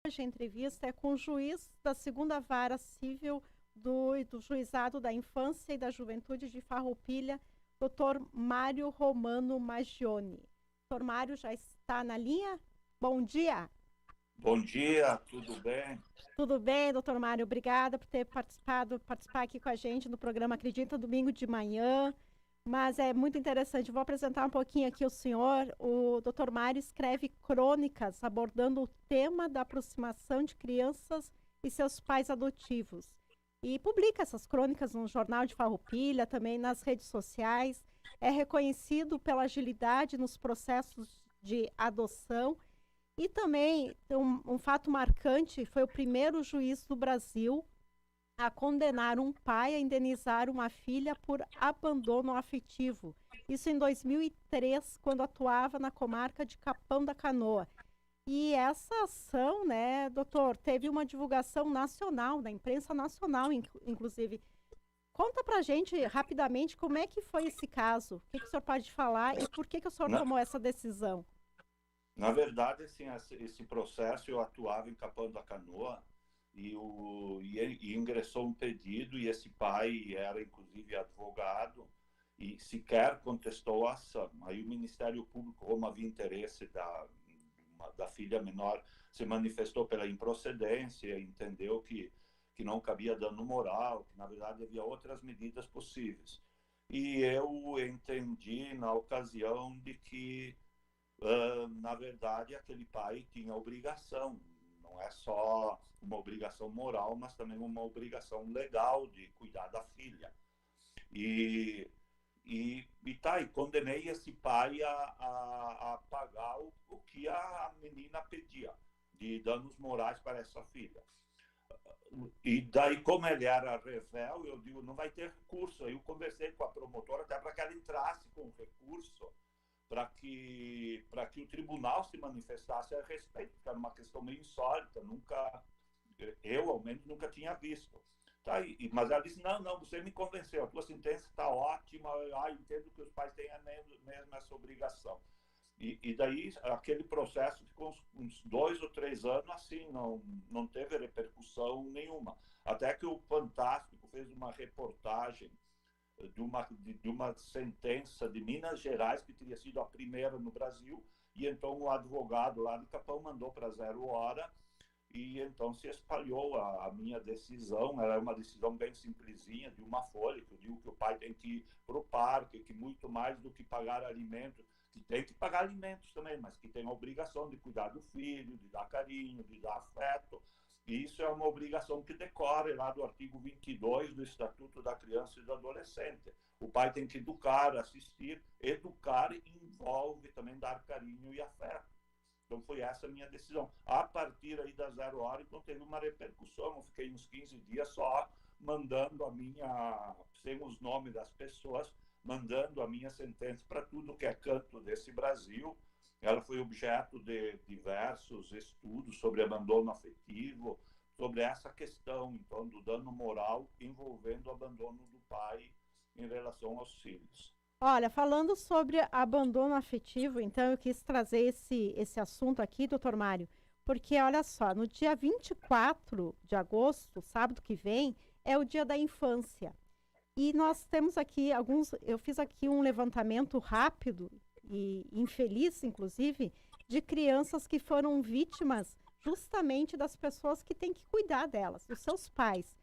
Hoje a entrevista é com o juiz da segunda vara civil do Juizado da Infância e da Juventude de Farroupilha, Dr. Mário Romano Maggioni. Dr. Mário já está na linha? Bom dia. Bom dia, tudo bem? Tudo bem, doutor Mário? Obrigada por ter participar aqui com a gente no programa Acredita, domingo de manhã. Mas é muito interessante. Vou apresentar um pouquinho aqui o senhor. O doutor Mário escreve crônicas abordando o tema da aproximação de crianças e seus pais adotivos. E publica essas crônicas no Jornal de Farroupilha, também nas redes sociais. É reconhecido pela agilidade nos processos de adoção. E também, um fato marcante, foi o primeiro juiz do Brasil a condenar um pai a indenizar uma filha por abandono afetivo. Isso em 2003, quando atuava na comarca de Capão da Canoa. E essa ação, né, doutor, teve uma divulgação nacional, da imprensa nacional, inclusive. Conta pra gente, rapidamente, como é que foi esse caso? O que o senhor pode falar e por que o senhor tomou essa decisão? Na verdade, assim, esse processo eu atuava em Capão da Canoa e ingressou um pedido e esse pai era inclusive advogado e sequer contestou a ação. Aí o Ministério Público, como havia interesse da filha menor, se manifestou pela improcedência, entendeu que não cabia dano moral, que na verdade havia outras medidas possíveis. E eu entendi na ocasião de que na verdade, aquele pai tinha obrigação, não é só uma obrigação moral, mas também uma obrigação legal de cuidar da filha. E condenei esse pai a pagar o que a menina pedia, de danos morais para essa filha. E daí, como ele era revel, eu digo, não vai ter recurso. Aí eu conversei com a promotora até para que ela entrasse com o recurso, para que o tribunal se manifestasse a respeito, porque era uma questão meio insólita, eu, ao menos, nunca tinha visto. Tá, mas ela disse, não, você me convenceu, a tua sentença está ótima, entendo que os pais têm mesmo essa obrigação. E daí, aquele processo ficou uns 2 ou 3 anos assim, não teve repercussão nenhuma. Até que o Fantástico fez uma reportagem de uma sentença de Minas Gerais, que teria sido a primeira no Brasil, e então o advogado lá de Capão mandou para 0 Hora, e então se espalhou a minha decisão. Era uma decisão bem simplesinha, de uma folha, que eu digo que o pai tem que ir para o parque, que muito mais do que pagar alimentos, que tem que pagar alimentos também, mas que tem a obrigação de cuidar do filho, de dar carinho, de dar afeto. E isso é uma obrigação que decorre lá do artigo 22 do Estatuto da Criança e do Adolescente. O pai tem que educar, assistir. Educar envolve também dar carinho e afeto. Então foi essa a minha decisão. A partir aí da 0 Hora, então teve uma repercussão. Eu fiquei uns 15 dias só mandando a minha, sem os nomes das pessoas, mandando a minha sentença para tudo que é canto desse Brasil. Ela foi objeto de diversos estudos sobre abandono afetivo, sobre essa questão, então, do dano moral envolvendo o abandono do pai em relação aos filhos. Olha, falando sobre abandono afetivo, então eu quis trazer esse assunto aqui, doutor Mário, porque olha só, no dia 24 de agosto, sábado que vem, é o Dia da Infância. E nós temos aqui eu fiz aqui um levantamento rápido e infeliz, inclusive, de crianças que foram vítimas justamente das pessoas que têm que cuidar delas, dos seus pais.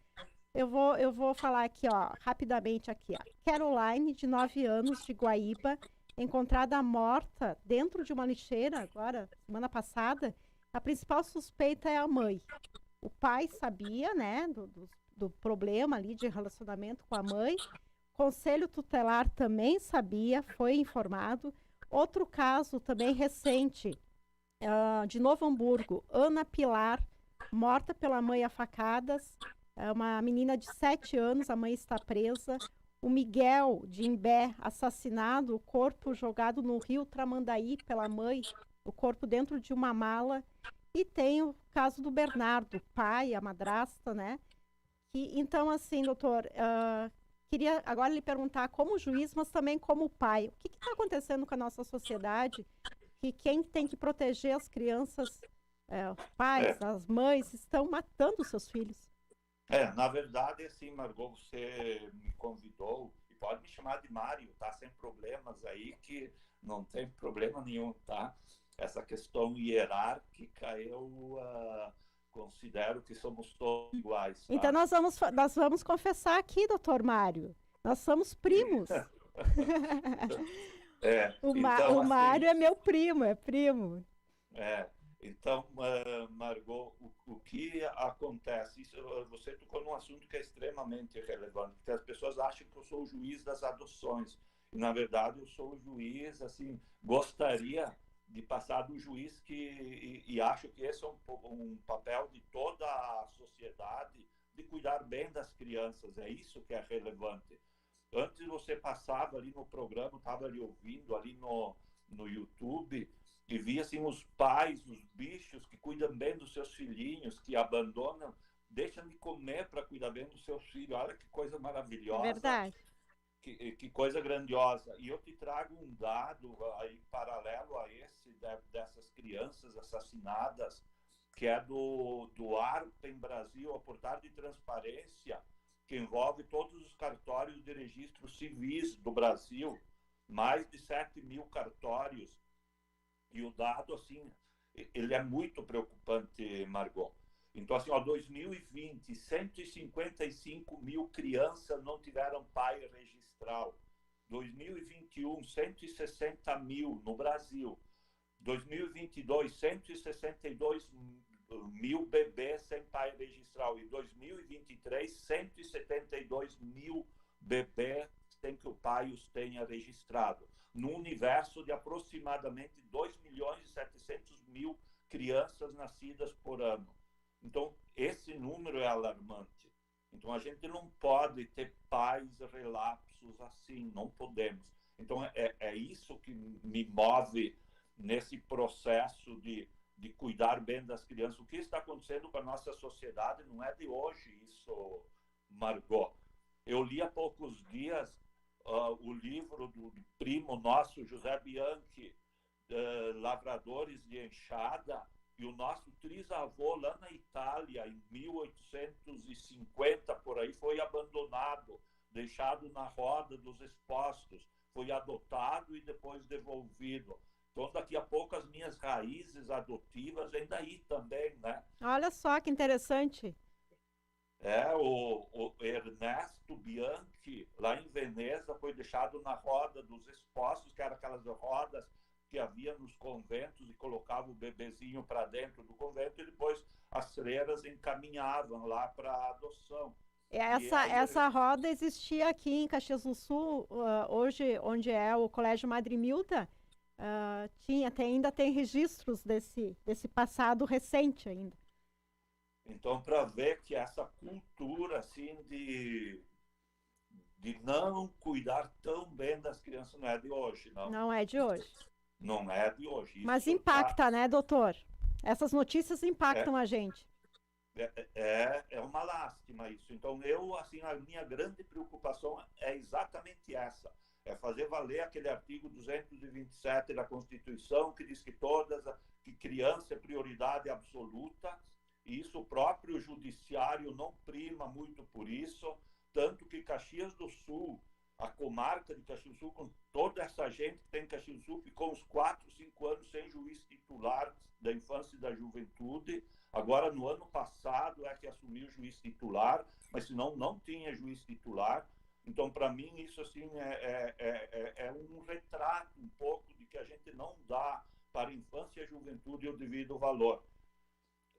Eu vou falar aqui, ó, rapidamente aqui, ó. Caroline, de 9 anos, de Guaíba, encontrada morta dentro de uma lixeira, agora, semana passada. A principal suspeita é a mãe. O pai sabia, né, do problema ali de relacionamento com a mãe. Conselho tutelar também sabia, foi informado. Outro caso também recente, de Novo Hamburgo, Ana Pilar, morta pela mãe a facadas. É uma menina de 7 anos, a mãe está presa. O Miguel, de Imbé, assassinado, o corpo jogado no rio Tramandaí pela mãe, o corpo dentro de uma mala. E tem o caso do Bernardo, pai, a madrasta, né? Então, assim, doutor, queria agora lhe perguntar como juiz, mas também como pai, o que está acontecendo com a nossa sociedade, que quem tem que proteger as crianças os pais, É, as mães estão matando os seus filhos. na verdade, assim, Margot, você me convidou, e pode me chamar de Mário, tá? Sem problemas aí, que não tem problema nenhum, tá? Essa questão hierárquica, eu considero que somos todos iguais, Então tá? nós vamos confessar aqui, doutor Mário. Nós somos primos. Então, O assim, Mário é meu primo, é primo. É, então, Margot, o que acontece? Isso, você tocou num assunto que é extremamente relevante, porque as pessoas acham que eu sou o juiz das adoções. E, na verdade, eu sou o juiz, assim, gostaria de passar do juiz e acho que esse é um papel de toda a sociedade de cuidar bem das crianças. É isso que é relevante. Antes você passava ali no programa, estava ali ouvindo ali no YouTube e via assim os pais, os bichos que cuidam bem dos seus filhinhos, que abandonam, deixam de comer para cuidar bem dos seus filhos. Olha que coisa É maravilhosa, verdade. que coisa grandiosa. E eu te trago um dado aí paralelo a esse dessas crianças assassinadas, que é do ARPA em Brasil, o portal de transparência, que envolve todos os cartórios de registros civis do Brasil, mais de 7.000 cartórios, e o dado, assim, ele é muito preocupante, Margot. Então, assim, ó, 2020, 155 mil crianças não tiveram pai registral. 2021, 160 mil no Brasil. 2022, 162 mil bebês sem pai registral. E 2023, 172 mil bebês sem que o pai os tenha registrado. No universo de aproximadamente 2 milhões e 700 mil crianças nascidas por ano. Então, esse número é alarmante. Então, a gente não pode ter pais relapsos assim, não podemos. Então, é isso que me move nesse processo de cuidar bem das crianças. O que está acontecendo com a nossa sociedade não é de hoje isso, Margot. Eu li há poucos dias o livro do primo nosso, José Bianchi, Lavradores de Enxada, e o nosso trisavô lá na Itália, em 1850, por aí, foi abandonado, deixado na roda dos expostos, foi adotado e depois devolvido. Então, daqui a pouco, as minhas raízes adotivas vêm daí também, né? Olha só que interessante. O Ernesto Bianchi, lá em Veneza, foi deixado na roda dos expostos, que eram aquelas rodas que havia nos conventos, e colocava o bebezinho para dentro do convento, e depois as freiras encaminhavam lá para a adoção. E aí Essa roda existia aqui em Caxias do Sul, hoje, onde é o Colégio Madre Milda, ainda tem registros desse passado recente ainda. Então, para ver que essa cultura assim de não cuidar tão bem das crianças não é de hoje, não. Não é de hoje. Não é de hoje. Mas Isso tá, impacta, né, doutor? Essas notícias é, impactam a gente. é uma lástima isso. Então, assim, a minha grande preocupação é exatamente essa. É fazer valer aquele artigo 227 da Constituição, que diz que criança é prioridade absoluta, e isso o próprio judiciário não prima muito por isso, tanto que Caxias do Sul, a comarca de Caxias do Sul, com toda essa gente que tem em Caxias do Sul, ficou uns 4, 5 anos sem juiz titular da infância e da juventude. Agora, no ano passado, é que assumiu o juiz titular, mas senão não tinha juiz titular. Então, para mim, isso assim é um retrato um pouco de que a gente não dá para a infância e a juventude o devido valor.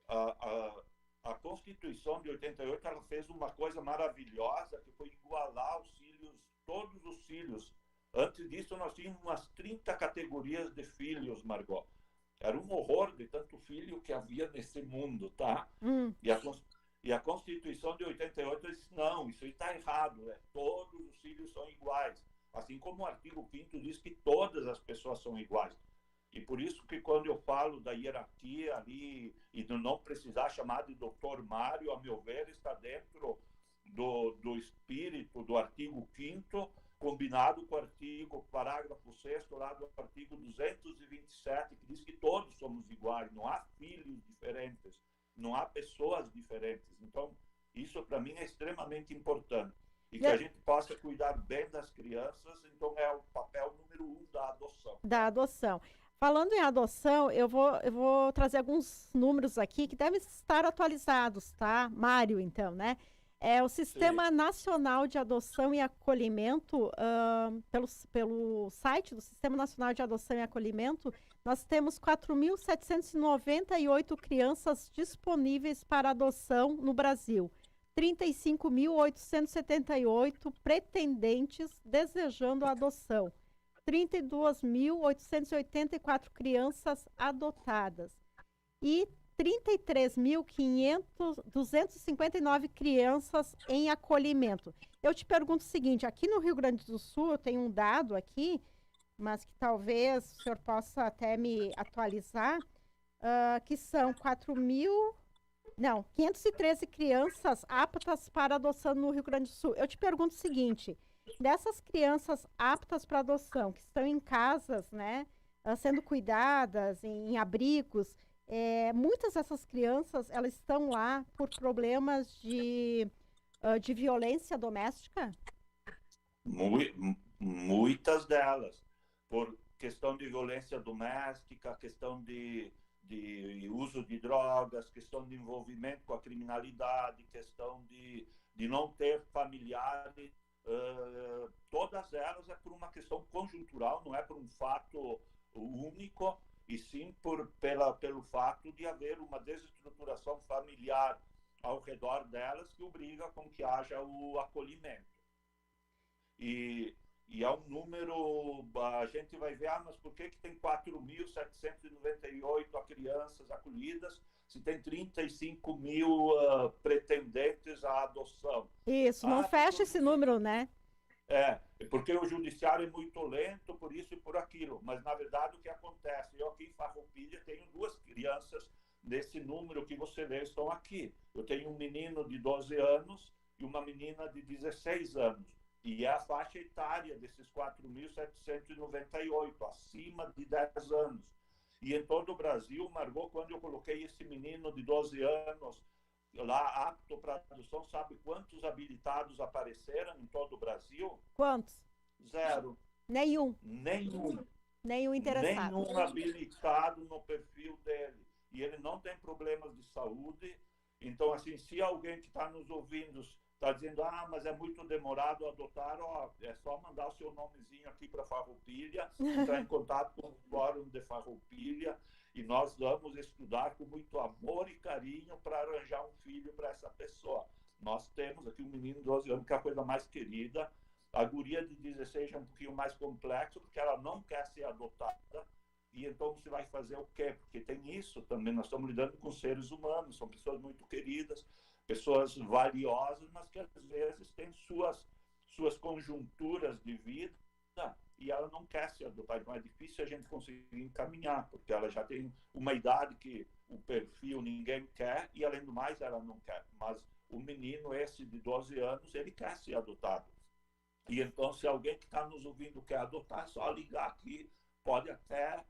A Constituição de 88 ela fez uma coisa maravilhosa, que foi igualar os filhos, todos os filhos. Antes disso, nós tínhamos umas 30 categorias de filhos, Margot. Era um horror de tanto filho que havia nesse mundo, tá? Hum. E a Constituição de 88 disse, não, isso aí está errado, todos os filhos são iguais. Assim como o artigo 5º diz que todas as pessoas são iguais. E por isso que quando eu falo da hierarquia ali, e de não precisar chamar de doutor Mário, a meu ver, está dentro do espírito do artigo 5º, combinado com o artigo, parágrafo 6º lá do artigo 227, que diz que todos somos iguais, não há filhos diferentes, não há pessoas diferentes. Então, isso para mim é extremamente importante. E que a gente possa cuidar bem das crianças, então é o papel número 1 da adoção. Da adoção. Falando em adoção, eu vou trazer alguns números aqui que devem estar atualizados, tá? Mário, então, né? É o Sistema Nacional de Adoção e Acolhimento, pelo site do Sistema Nacional de Adoção e Acolhimento, nós temos 4.798 crianças disponíveis para adoção no Brasil. 35.878 pretendentes desejando a adoção. 32.884 crianças adotadas. E 33.259 crianças em acolhimento. Eu te pergunto o seguinte, aqui no Rio Grande do Sul, eu tenho um dado aqui, mas que talvez o senhor possa até me atualizar, que são 513 crianças aptas para adoção no Rio Grande do Sul. Eu te pergunto o seguinte, dessas crianças aptas para adoção, que estão em casas, né, sendo cuidadas, em abrigos, muitas dessas crianças, elas estão lá por problemas de violência doméstica? Muitas delas, por questão de violência doméstica, questão de uso de drogas, questão de envolvimento com a criminalidade, questão de não ter familiares, todas elas é por uma questão conjuntural, não é por um fato único, e sim pelo fato de haver uma desestruturação familiar ao redor delas que obriga com que haja o acolhimento. E é um número, a gente vai ver, mas por que tem 4.798 crianças acolhidas se tem 35 mil pretendentes à adoção? Isso, não fecha esse número, né? Porque o judiciário é muito lento, por isso e por aquilo. Mas, na verdade, o que acontece? Eu aqui em Farroupilha tenho 2 crianças desse número que você vê, estão aqui. Eu tenho um menino de 12 anos e uma menina de 16 anos. E é a faixa etária desses 4.798, acima de 10 anos. E em todo o Brasil, Margot, quando eu coloquei esse menino de 12 anos lá apto para adoção, sabe quantos habilitados apareceram em todo o Brasil? Quantos? 0. Nenhum interessado. Nenhum habilitado no perfil dele. E ele não tem problemas de saúde. Então, assim, se alguém que está nos ouvindo está dizendo, mas é muito demorado adotar, é só mandar o seu nomezinho aqui para Farroupilha, entrar em contato com o Fórum de Farroupilha, e nós vamos estudar com muito amor e carinho para arranjar um filho para essa pessoa. Nós temos aqui um menino de 12 anos, que é a coisa mais querida. A guria de 16 é um pouquinho mais complexo, porque ela não quer ser adotada. E então você vai fazer o quê? Porque tem isso também, nós estamos lidando com seres humanos, são pessoas muito queridas, pessoas valiosas, mas que às vezes têm suas conjunturas de vida e ela não quer ser adotada. Então é difícil a gente conseguir encaminhar, porque ela já tem uma idade que o perfil ninguém quer e, além do mais, ela não quer. Mas o menino esse de 12 anos, ele quer ser adotado. E então, se alguém que está nos ouvindo quer adotar, é só ligar aqui, pode até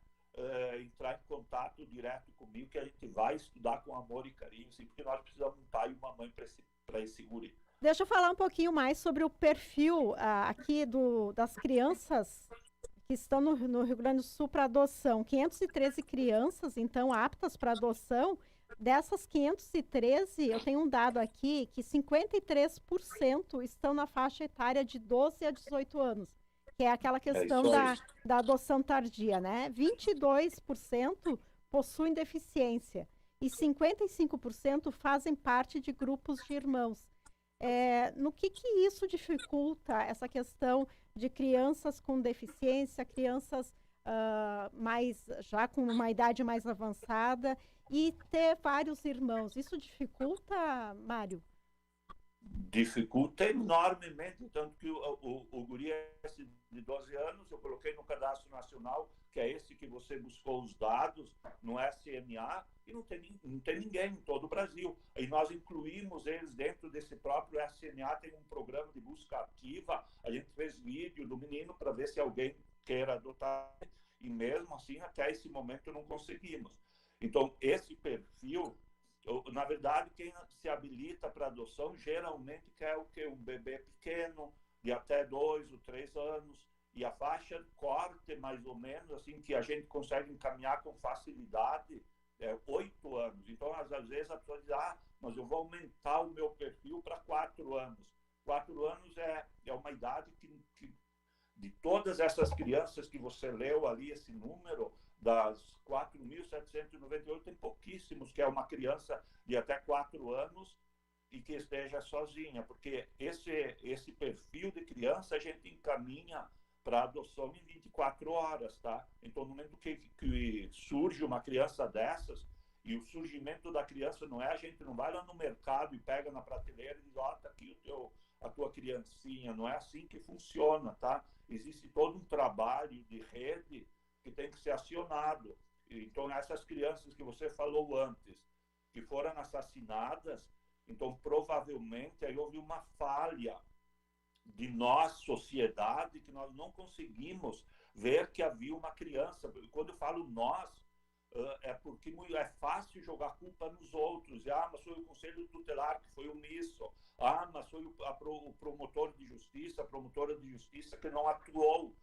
entrar em contato direto comigo, que a gente vai estudar com amor e carinho, sim, porque nós precisamos de um pai e uma mãe para esse guri. Deixa eu falar um pouquinho mais sobre o perfil aqui das crianças que estão no Rio Grande do Sul para adoção. 513 crianças, então, aptas para adoção. Dessas 513, eu tenho um dado aqui que 53% estão na faixa etária de 12 a 18 anos. Que é aquela questão da adoção tardia, né? 22% possuem deficiência e 55% fazem parte de grupos de irmãos. No que isso dificulta essa questão de crianças com deficiência, crianças já com uma idade mais avançada e ter vários irmãos? Isso dificulta, Mário? dificulta enormemente, tanto que o guri esse de 12 anos, eu coloquei no Cadastro Nacional, que é esse que você buscou os dados, no SNA, e não tem ninguém em todo o Brasil. E nós incluímos eles dentro desse próprio SNA, tem um programa de busca ativa, a gente fez vídeo do menino para ver se alguém queira adotar, e mesmo assim, até esse momento, não conseguimos. Então, esse perfil, na verdade, quem se habilita para adoção geralmente quer o quê? Um bebê pequeno, de até 2 ou 3 anos, e a faixa de corte, mais ou menos, assim, que a gente consegue encaminhar com facilidade, é 8 anos. Então, às vezes, a pessoa diz, mas eu vou aumentar o meu perfil para 4 anos. 4 anos é uma idade que de todas essas crianças que você leu ali, esse número, das 4.798, tem pouquíssimos que é uma criança de até 4 anos e que esteja sozinha, porque esse perfil de criança a gente encaminha para adoção em 24 horas, tá? Então, no momento que surge uma criança dessas, e o surgimento da criança não é, a gente não vai lá no mercado e pega na prateleira e diz, tá aqui a tua criancinha, não é assim que funciona, tá? Existe todo um trabalho de rede que tem que ser acionado. Então, essas crianças que você falou antes, que foram assassinadas, então, provavelmente, aí houve uma falha de nós, sociedade, que nós não conseguimos ver que havia uma criança. Quando eu falo nós, é porque é fácil jogar culpa nos outros. Mas foi o Conselho Tutelar que foi omisso. Mas foi o promotor de justiça, a promotora de justiça que não atuou.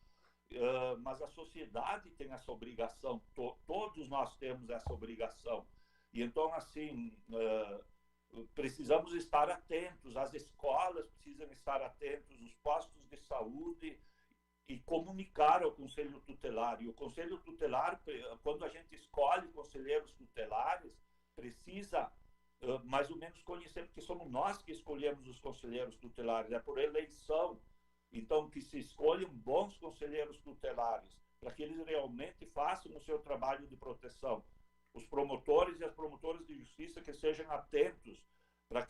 Mas a sociedade tem essa obrigação, todos nós temos essa obrigação. E então, assim, precisamos estar atentos, as escolas precisam estar atentos, os postos de saúde, e comunicar ao Conselho Tutelar. E o Conselho Tutelar, quando a gente escolhe conselheiros tutelares, precisa mais ou menos conhecer, porque somos nós que escolhemos os conselheiros tutelares, é por eleição. Então, que se escolham bons conselheiros tutelares, para que eles realmente façam o seu trabalho de proteção. Os promotores e as promotoras de justiça que sejam atentos, para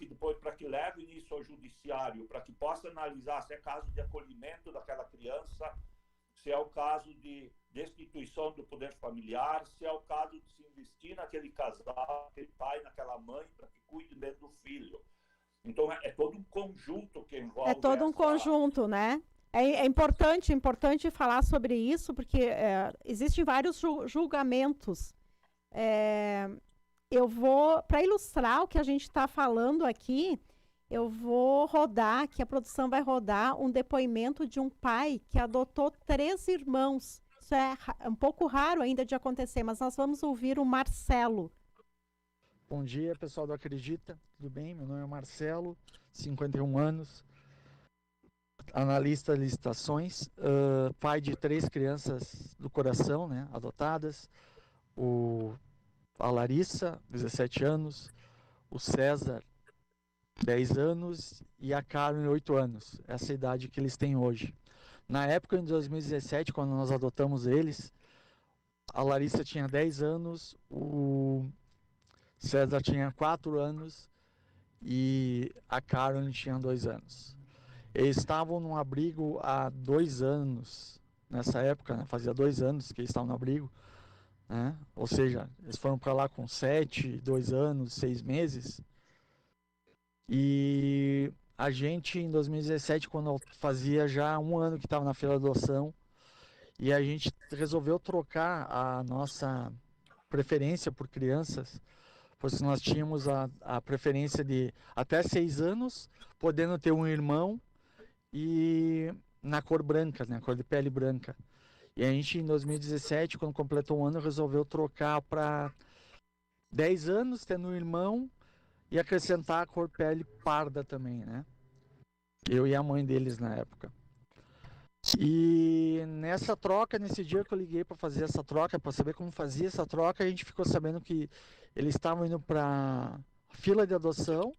que levem isso ao judiciário, para que possa analisar se é caso de acolhimento daquela criança, se é o caso de destituição do poder familiar, se é o caso de se investir naquele casal, naquele pai, naquela mãe, para que cuide bem do filho. Então, é todo um conjunto que envolve... É todo um conjunto, né? É importante falar sobre isso, porque existem vários julgamentos. Eu vou, para ilustrar o que a gente está falando aqui, eu vou rodar, que a produção vai rodar, um depoimento de um pai que adotou 3 irmãos. Isso é um pouco raro ainda de acontecer, mas nós vamos ouvir o Marcelo. Bom dia, pessoal do Acredita, tudo bem? Meu nome é Marcelo, 51 anos, analista de licitações, pai de 3 crianças do coração, né, adotadas, a Larissa, 17 anos, o César, 10 anos e a Karen, 8 anos, essa é a idade que eles têm hoje. Na época, em 2017, quando nós adotamos eles, a Larissa tinha 10 anos, o César tinha 4 anos e a Karen tinha 2 anos. Eles estavam num abrigo há 2 anos, nessa época, né? Fazia 2 anos que eles estavam no abrigo, né? Ou seja, eles foram para lá com 7, 2 anos, 6 meses. E a gente, em 2017, quando fazia já 1 ano que estava na fila de adoção, e a gente resolveu trocar a nossa preferência por crianças, pois nós tínhamos a preferência de até 6 anos, podendo ter um irmão e na cor branca, né, cor de pele branca. E a gente, em 2017, quando completou 1 ano, resolveu trocar para 10 anos, tendo um irmão, e acrescentar a cor pele parda também, né? Eu e a mãe deles na época. E nessa troca, nesse dia que eu liguei para fazer essa troca, para saber como fazia essa troca, a gente ficou sabendo que eles estavam indo para fila de adoção,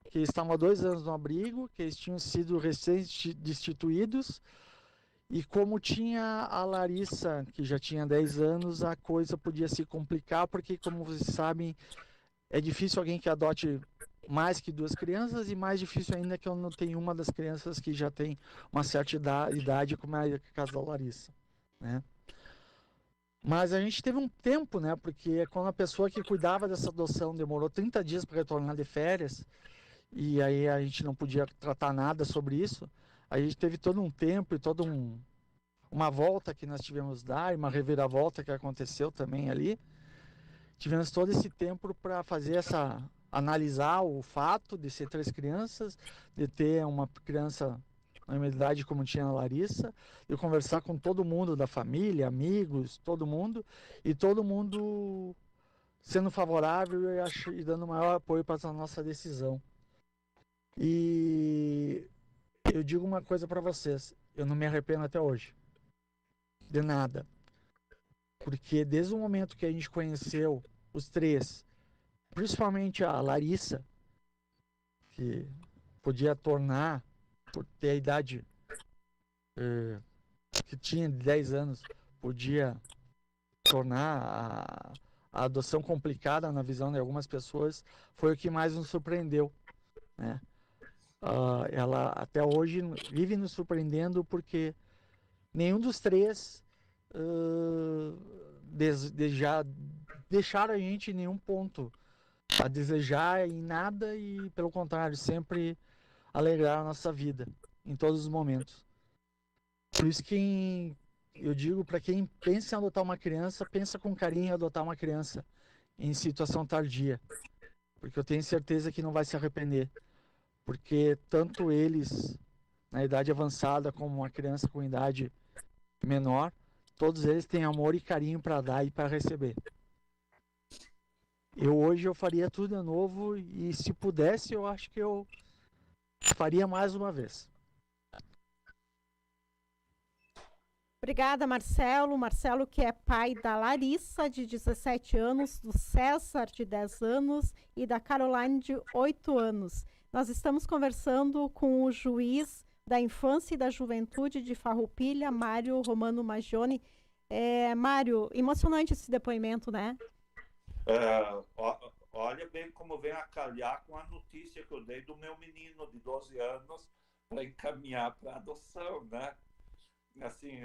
que eles estavam há 2 anos no abrigo, que eles tinham sido recém-destituídos, e como tinha a Larissa, que já tinha 10 anos, a coisa podia se complicar, porque, como vocês sabem, é difícil alguém que adote mais que 2 crianças, e mais difícil ainda que eu não tenho uma das crianças que já tem uma certa idade, como é o caso da Larissa, né? Mas a gente teve um tempo, né? Porque quando a pessoa que cuidava dessa adoção demorou 30 dias para retornar de férias, e aí a gente não podia tratar nada sobre isso, a gente teve todo um tempo e uma volta que nós tivemos dar, uma reviravolta que aconteceu também ali. Tivemos todo esse tempo para fazer analisar o fato de ser 3 crianças, de ter uma criança na mesma idade como tinha a Larissa, e conversar com todo mundo da família, amigos, todo mundo, e todo mundo sendo favorável e dando maior apoio para a nossa decisão. E eu digo uma coisa para vocês, eu não me arrependo até hoje, de nada, porque desde o momento que a gente conheceu os 3, principalmente a Larissa, que podia tornar, por ter a idade que tinha de 10 anos, podia tornar a adoção complicada na visão de algumas pessoas, foi o que mais nos surpreendeu, né? Ela até hoje vive nos surpreendendo porque nenhum dos 3 deixaram a gente em nenhum ponto a desejar em nada, e pelo contrário, sempre alegrar a nossa vida em todos os momentos. Por isso que eu digo para quem pensa em adotar uma criança, pensa com carinho em adotar uma criança em situação tardia, porque eu tenho certeza que não vai se arrepender, porque tanto eles na idade avançada como uma criança com idade menor, todos eles têm amor e carinho para dar e para receber. Hoje eu faria tudo de novo, e se pudesse, eu acho que eu faria mais uma vez. Obrigada, Marcelo. Marcelo, que é pai da Larissa, de 17 anos, do César, de 10 anos, e da Caroline, de 8 anos. Nós estamos conversando com o juiz da Infância e da Juventude de Farroupilha, Mário Romano Magione. Mário, emocionante esse depoimento, né? Olha bem como vem a calhar com a notícia que eu dei do meu menino de 12 anos para encaminhar para adoção, né? Assim,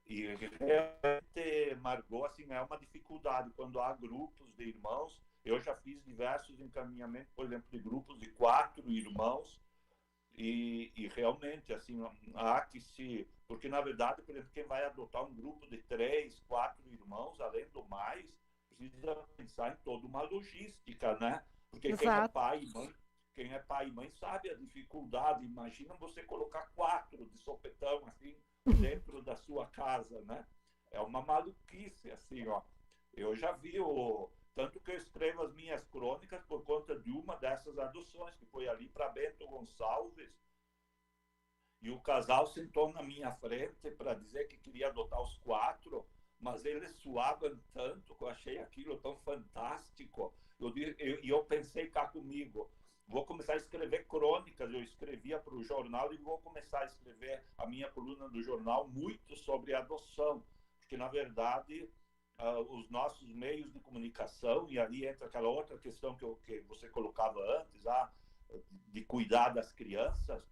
e realmente, Margot, assim, é uma dificuldade quando há grupos de irmãos. Eu já fiz diversos encaminhamentos, por exemplo, de grupos de 4 irmãos, e realmente, assim, há que se... Porque, na verdade, por exemplo, quem vai adotar um grupo de 3, 4 irmãos, além do mais, precisa pensar em toda uma logística, né? Porque Exato. quem é pai e mãe sabe a dificuldade. Imagina você colocar 4 de sopetão, assim, dentro da sua casa, né? É uma maluquice, assim, ó. Eu já vi tanto que eu escrevo as minhas crônicas por conta de uma dessas adoções, que foi ali para Bento Gonçalves, e o casal sentou na minha frente para dizer que queria adotar os 4, mas eles suavam tanto que eu achei aquilo tão fantástico. Eu pensei cá comigo, vou começar a escrever crônicas. Eu escrevia para o jornal e vou começar a escrever a minha coluna do jornal muito sobre adoção, porque, na verdade, os nossos meios de comunicação, e ali entra aquela outra questão que você colocava antes, de cuidar das crianças,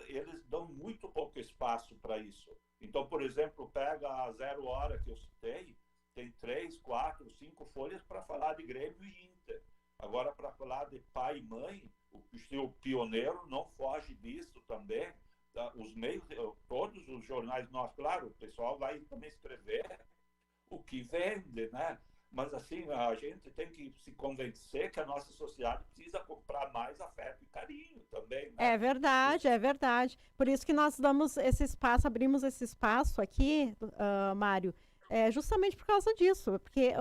eles dão muito pouco espaço para isso. Então, por exemplo, pega a 0 Hora que eu citei, tem 3, 4, 5 folhas para falar de Grêmio e Inter. Agora, para falar de pai e mãe, o Pioneiro não foge disso também. Os meios, todos os jornais, nós, claro, o pessoal vai também escrever o que vende, né? Mas, assim, a gente tem que se convencer que a nossa sociedade precisa comprar mais afeto e carinho também, né? É verdade, é verdade. Por isso que nós damos esse espaço, abrimos esse espaço aqui, Mário, justamente por causa disso, porque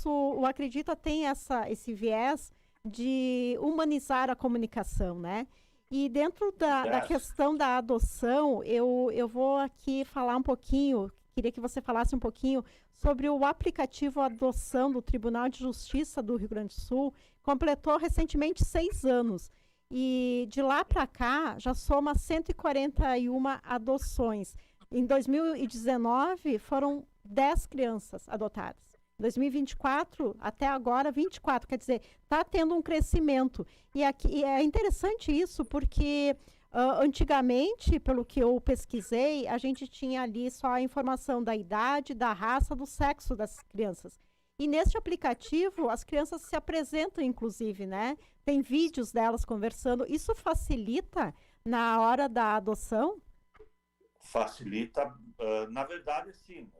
o Acredita tem esse viés de humanizar a comunicação, né? E dentro da questão da adoção, eu vou aqui falar um pouquinho, queria que você falasse um pouquinho sobre o aplicativo Adoção do Tribunal de Justiça do Rio Grande do Sul. Completou recentemente 6 anos. E de lá para cá, já soma 141 adoções. Em 2019, foram 10 crianças adotadas. 2024 até agora 24, quer dizer, está tendo um crescimento. E aqui é interessante isso, porque antigamente, pelo que eu pesquisei, a gente tinha ali só a informação da idade, da raça, do sexo das crianças. E neste aplicativo, as crianças se apresentam, inclusive, né? Tem vídeos delas conversando. Isso facilita na hora da adoção? Facilita, na verdade, sim.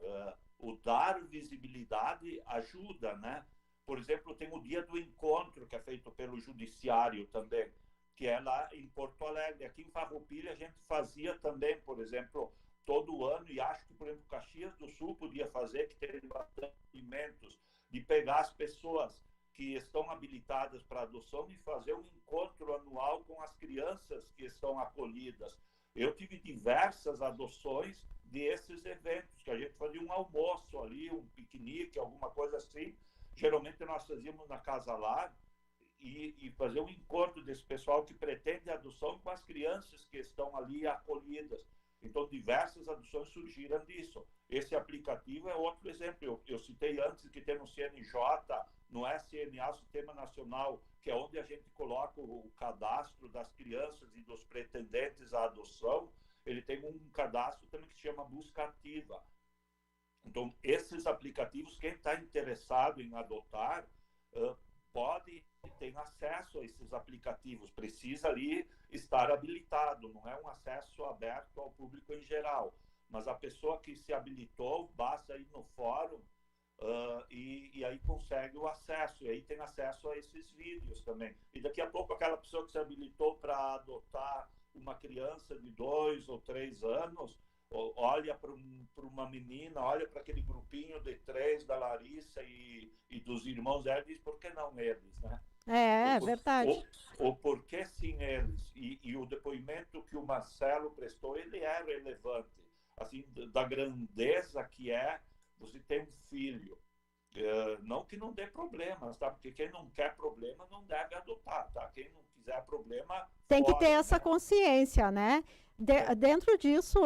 O dar visibilidade ajuda, né? Por exemplo, tem o Dia do Encontro, que é feito pelo Judiciário também, que é lá em Porto Alegre. Aqui em Farroupilha a gente fazia também, por exemplo, todo ano, e acho que, por exemplo, Caxias do Sul podia fazer, que tem bastante alimentos, de pegar as pessoas que estão habilitadas para adoção e fazer um encontro anual com as crianças que estão acolhidas. Eu tive diversas adoções desses eventos, que a gente fazia um almoço ali, um piquenique, alguma coisa assim. Geralmente nós fazíamos na Casa Lar e fazer um encontro desse pessoal que pretende adoção com as crianças que estão ali acolhidas. Então, diversas adoções surgiram disso. Esse aplicativo é outro exemplo. Eu citei antes que tem no CNJ, no SNA, o Sistema Nacional, que é onde a gente coloca o cadastro das crianças e dos pretendentes à adoção. Ele tem um cadastro também que se chama Busca Ativa. Então, esses aplicativos, quem está interessado em adotar, pode ter acesso a esses aplicativos. Precisa ali estar habilitado, não é um acesso aberto ao público em geral. Mas a pessoa que se habilitou, basta ir no fórum e aí consegue o acesso. E aí tem acesso a esses vídeos também. E daqui a pouco aquela pessoa que se habilitou para adotar uma criança de 2 ou 3 anos, olha para uma menina, olha para aquele grupinho de 3 da Larissa e dos irmãos dela e diz, por que não eles, né? É verdade. Ou por que sim eles? E o depoimento que o Marcelo prestou, ele é relevante, assim, da grandeza que é você ter um filho. Não que não dê problemas, tá? Porque quem não quer problema não deve adotar, tá? Quem não quiser problema, tem que fora, ter essa né? consciência, né? Dentro disso,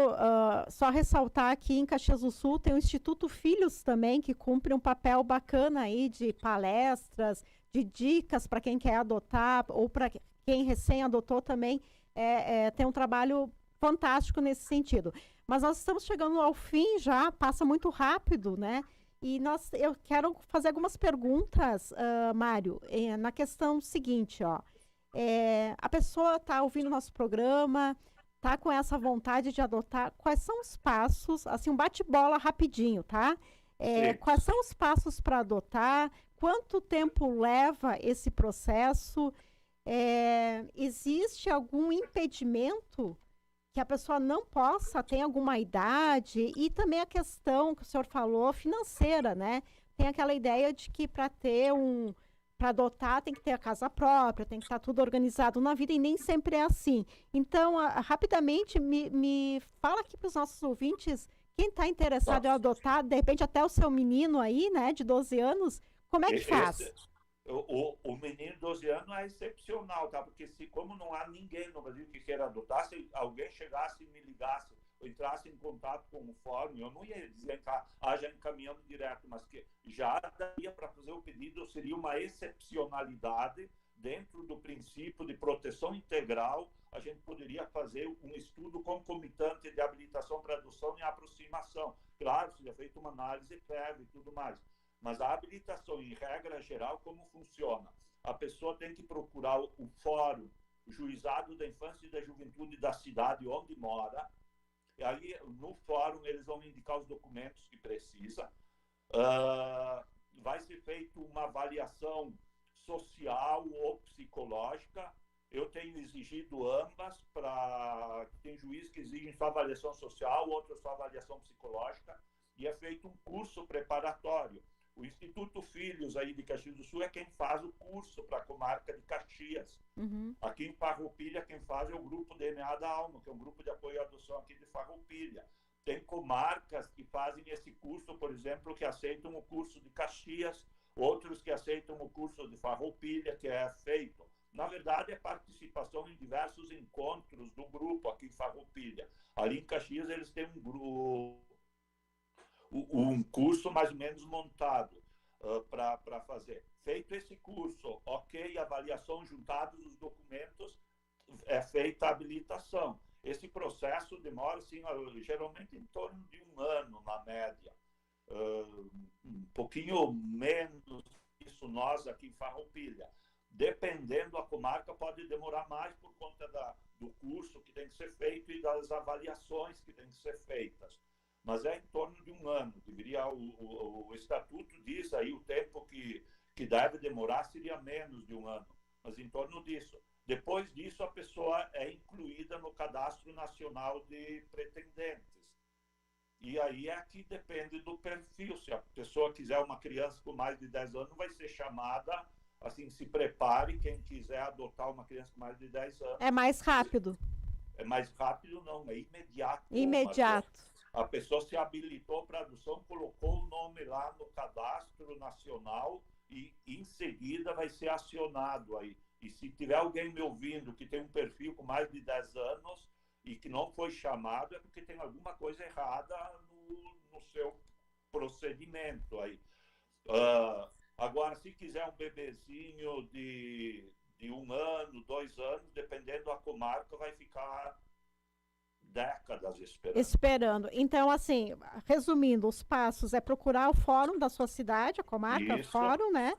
só ressaltar aqui em Caxias do Sul tem o Instituto Filhos também, que cumpre um papel bacana aí de palestras, de dicas para quem quer adotar, ou para quem recém adotou também, tem um trabalho fantástico nesse sentido. Mas nós estamos chegando ao fim já, passa muito rápido, né? E eu quero fazer algumas perguntas, Mário, na questão seguinte, ó. A pessoa está ouvindo nosso programa, está com essa vontade de adotar. Quais são os passos? Assim, um bate-bola rapidinho, tá? Quais são os passos para adotar? Quanto tempo leva esse processo? Existe algum impedimento que a pessoa não possa, tem alguma idade? E também a questão que o senhor falou, financeira, né? Tem aquela ideia de que para adotar tem que ter a casa própria, tem que estar tudo organizado na vida e nem sempre é assim. Então, rapidamente, me fala aqui para os nossos ouvintes, quem está interessado em adotar, de repente até o seu menino aí, né, de 12 anos, como é que faz? O menino de 12 anos é excepcional, tá? Porque como não há ninguém no Brasil que queira adotar, se alguém chegasse e me ligasse, ou entrasse em contato com o fórum, eu não ia dizer que haja encaminhando direto, mas que já daria para fazer o pedido, seria uma excepcionalidade dentro do princípio de proteção integral. A gente poderia fazer um estudo concomitante de habilitação para adoção e aproximação. Claro, seria feita uma análise prévia e tudo mais. Mas a habilitação, em regra geral, como funciona? A pessoa tem que procurar o fórum, o juizado da infância e da juventude da cidade onde mora. E aí, no fórum, eles vão indicar os documentos que precisa. Vai ser feita uma avaliação social ou psicológica. Eu tenho exigido ambas, tem juiz que exigem só avaliação social, outros só avaliação psicológica, e é feito um curso preparatório. O Instituto Filhos aí de Caxias do Sul é quem faz o curso para a comarca de Caxias. Uhum. Aqui em Farroupilha, quem faz é o grupo DNA da Alma, que é um grupo de apoio à adoção aqui de Farroupilha. Tem comarcas que fazem esse curso, por exemplo, que aceitam o curso de Caxias, outros que aceitam o curso de Farroupilha, que é feito. Na verdade, é participação em diversos encontros do grupo aqui em Farroupilha. Ali em Caxias, eles têm um curso mais ou menos montado. para fazer. Feito esse curso, ok, avaliação, juntados os documentos, é feita a habilitação. Esse processo demora, assim, geralmente em torno de 1 ano, na média. Um pouquinho menos isso nós aqui em Farroupilha. Dependendo da comarca, pode demorar mais por conta do curso que tem que ser feito e das avaliações que tem que ser feitas. Mas é em torno de 1 ano. Deveria, o estatuto diz aí o tempo que deve demorar seria menos de 1 ano, mas em torno disso. Depois disso, a pessoa é incluída no Cadastro Nacional de Pretendentes. E aí é que depende do perfil. Se a pessoa quiser uma criança com mais de 10 anos, vai ser chamada, assim, se prepare, quem quiser adotar uma criança com mais de 10 anos. É mais rápido. É mais rápido, não, é imediato. Imediato. A pessoa se habilitou para adoção, colocou o nome lá no Cadastro Nacional e em seguida vai ser acionado aí. E se tiver alguém me ouvindo que tem um perfil com mais de 10 anos e que não foi chamado, é porque tem alguma coisa errada no seu procedimento aí. Agora, se quiser um bebezinho de 1 ano, 2 anos, dependendo da comarca, vai ficar décadas esperando. Então, assim, resumindo, os passos é procurar o fórum da sua cidade, a comarca, Isso. o fórum, né?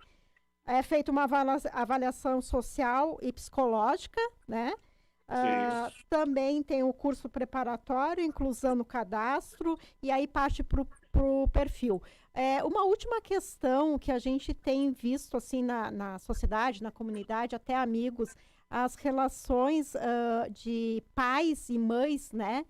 É feita uma avaliação social e psicológica, né? Também tem o curso preparatório, inclusão no cadastro, e aí parte para o perfil. Uma última questão que a gente tem visto assim na sociedade, na comunidade, até amigos, as relações de pais e mães, né?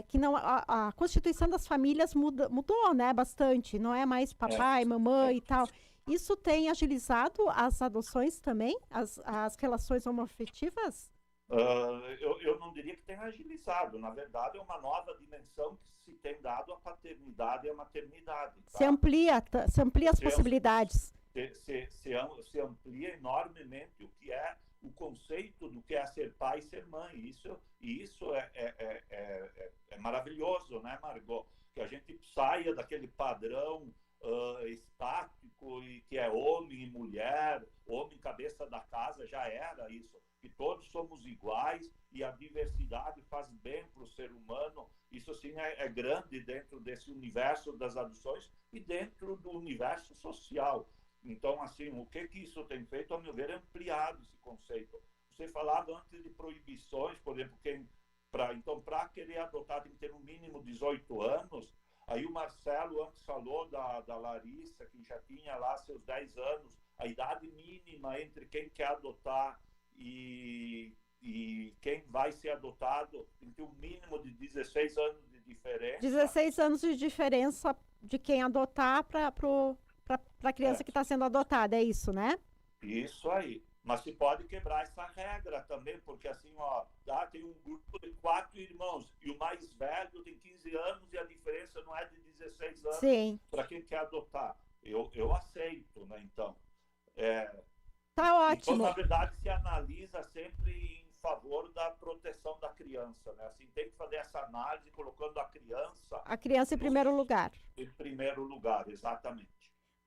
Que não, a constituição das famílias mudou, né? Bastante. Não é mais papai, mamãe e tal. Isso tem agilizado as adoções também? As relações homoafetivas? Eu não diria que tenha agilizado. Na verdade, é uma nova dimensão que se tem dado à paternidade e à maternidade. Tá? Se amplia as possibilidades. Se amplia enormemente o que é o conceito do que é ser pai e ser mãe. Isso é maravilhoso, né, Margot? Que a gente saia daquele padrão estático e que é homem e mulher, homem cabeça da casa, já era isso. Que todos somos iguais e a diversidade faz bem para o ser humano. Isso, sim, é grande dentro desse universo das adoções e dentro do universo social. Então, assim, o que isso tem feito, a meu ver, é ampliado esse conceito. Você falava antes de proibições, por exemplo, para querer adotar tem que ter no mínimo 18 anos. Aí o Marcelo antes falou da Larissa, que já tinha lá seus 10 anos. A idade mínima entre quem quer adotar e quem vai ser adotado tem que ter um mínimo de 16 anos de diferença. 16 anos de diferença de quem adotar para a criança que está sendo adotada, é isso, né? Isso aí. Mas se pode quebrar essa regra também, porque assim, tem um grupo de 4 irmãos e o mais velho tem 15 anos e a diferença não é de 16 anos para quem quer adotar. Eu aceito, né? Então, tá ótimo. Então, na verdade, se analisa sempre em favor da proteção da criança, né? Assim, tem que fazer essa análise colocando a criança em primeiro lugar. Em primeiro lugar, exatamente.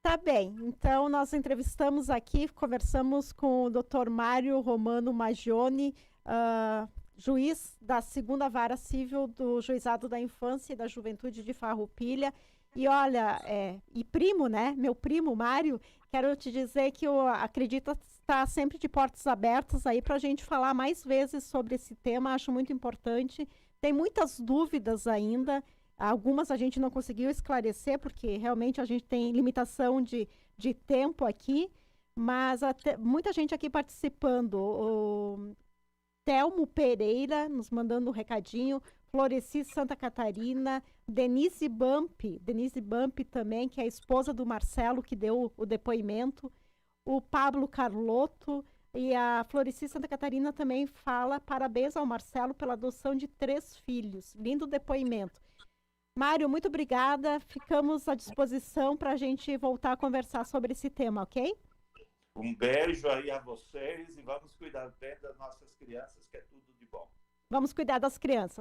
Tá bem, então nós entrevistamos aqui, conversamos com o Dr. Mário Romano Magione, juiz da 2ª Vara Civil do Juizado da Infância e da Juventude de Farroupilha. E olha, e primo, né? Meu primo, Mário, quero te dizer que o Acredita está sempre de portas abertas aí para a gente falar mais vezes sobre esse tema, acho muito importante. Tem muitas dúvidas ainda. Algumas a gente não conseguiu esclarecer, porque realmente a gente tem limitação de tempo aqui, mas muita gente aqui participando. O Telmo Pereira nos mandando um recadinho, Floreci Santa Catarina, Denise Bump também, que é a esposa do Marcelo, que deu o depoimento, o Pablo Carlotto, e a Floreci Santa Catarina também fala parabéns ao Marcelo pela adoção de 3 filhos. Lindo depoimento. Mário, muito obrigada. Ficamos à disposição para a gente voltar a conversar sobre esse tema, ok? Um beijo aí a vocês e vamos cuidar bem das nossas crianças, que é tudo de bom. Vamos cuidar das crianças.